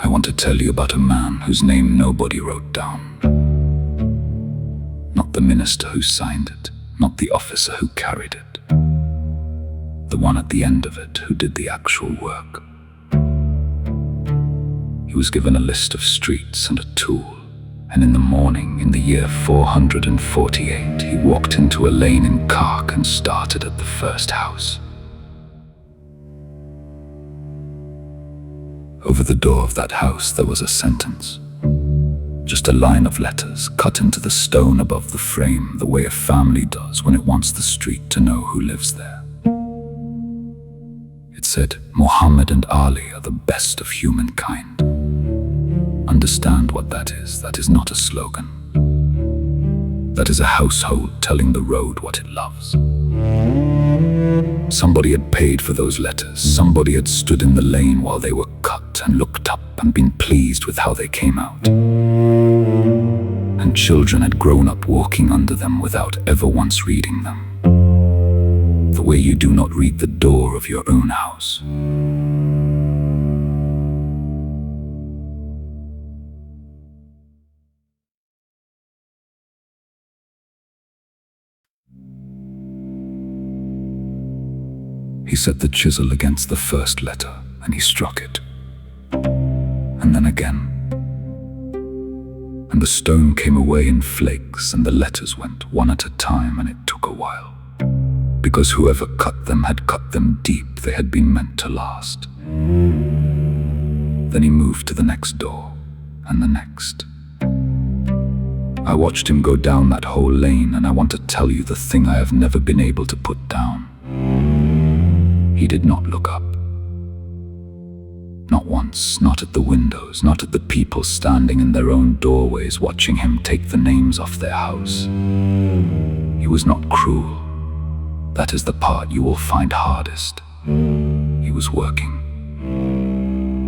I want to tell you about a man whose name nobody wrote down. Not the minister who signed it, not the officer who carried it. The one at the end of it who did the actual work. He was given a list of streets and a tool, and in the morning, in the year 448, he walked into a lane in Karkh and started at the first house. Over the door of that house there was a sentence. Just a line of letters cut into the stone above the frame, the way a family does when it wants the street to know who lives there. It said, Muhammad and Ali are the best of humankind. Understand what that is. That is not a slogan. That is a household telling the road what it loves. Somebody had paid for those letters. Somebody had stood in the lane while they were cut and looked up and been pleased with how they came out. And children had grown up walking under them without ever once reading them. The way you do not read the door of your own house. He set the chisel against the first letter, and he struck it. And then again. And the stone came away in flakes, and the letters went one at a time, and it took a while. Because whoever cut them had cut them deep, they had been meant to last. Then he moved to the next door, and the next. I watched him go down that whole lane, and I want to tell you the thing I have never been able to put down. He did not look up. Not once, not at the windows, not at the people standing in their own doorways watching him take the names off their house. He was not cruel. That is the part you will find hardest. He was working.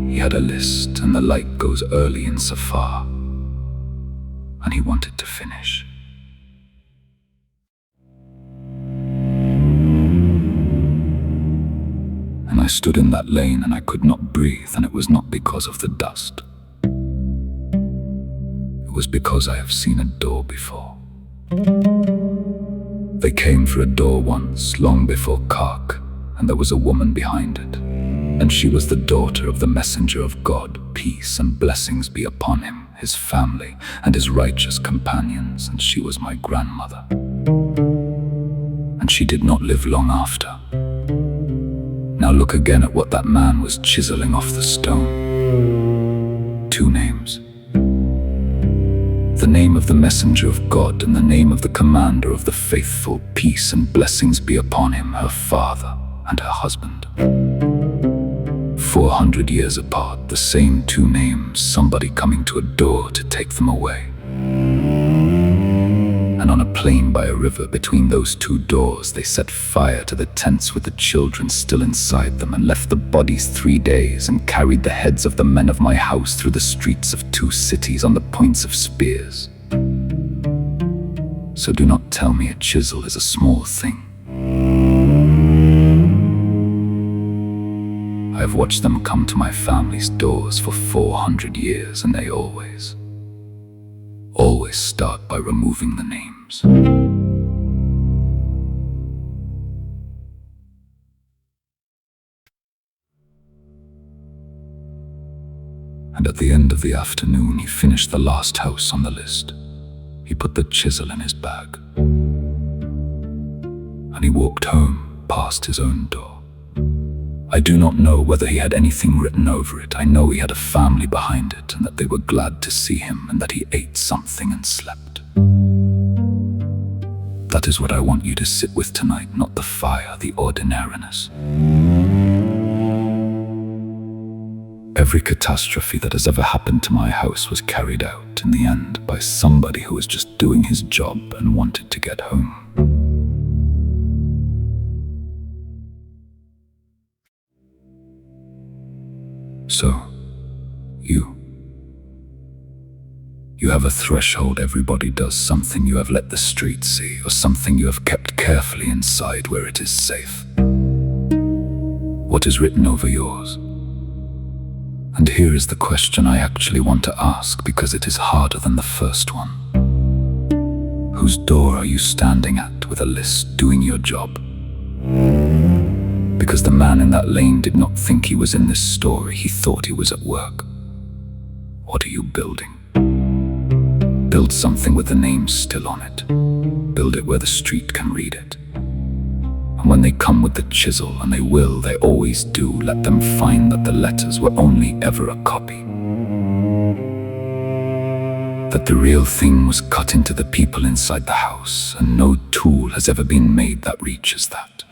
He had a list, and the light goes early in Safar, and he wanted to finish. I stood in that lane and I could not breathe, and it was not because of the dust. It was because I have seen a door before. They came for a door once, long before Karkh, and there was a woman behind it. And she was the daughter of the messenger of God, peace and blessings be upon him, his family, and his righteous companions, and she was my grandmother. And she did not live long after. Now look again at what that man was chiseling off the stone. Two names. The name of the messenger of God and the name of the commander of the faithful, peace and blessings be upon him, her father and her husband. 400 years apart, the same two names, somebody coming to a door to take them away. And on a plain by a river between those two doors, they set fire to the tents with the children still inside them, and left the bodies 3 days, and carried the heads of the men of my house through the streets of 2 cities on the points of spears. So do not tell me a chisel is a small thing. I have watched them come to my family's doors for 400 years, and they always start by removing the names. And at the end of the afternoon, he finished the last house on the list. He put the chisel in his bag. And he walked home past his own door. I do not know whether he had anything written over it. I know he had a family behind it, and that they were glad to see him, and that he ate something and slept. That is what I want you to sit with tonight, not the fire, the ordinariness. Every catastrophe that has ever happened to my house was carried out, in the end, by somebody who was just doing his job and wanted to get home. So, you have a threshold. Everybody does something you have let the street see, or something you have kept carefully inside where it is safe. What is written over yours? And here is the question I actually want to ask, because it is harder than the first one. Whose door are you standing at with a list, doing your job? Because the man in that lane did not think he was in this story, he thought he was at work. What are you building? Build something with the name still on it. Build it where the street can read it. And when they come with the chisel, and they will, they always do, let them find that the letters were only ever a copy. That the real thing was cut into the people inside the house, and no tool has ever been made that reaches that.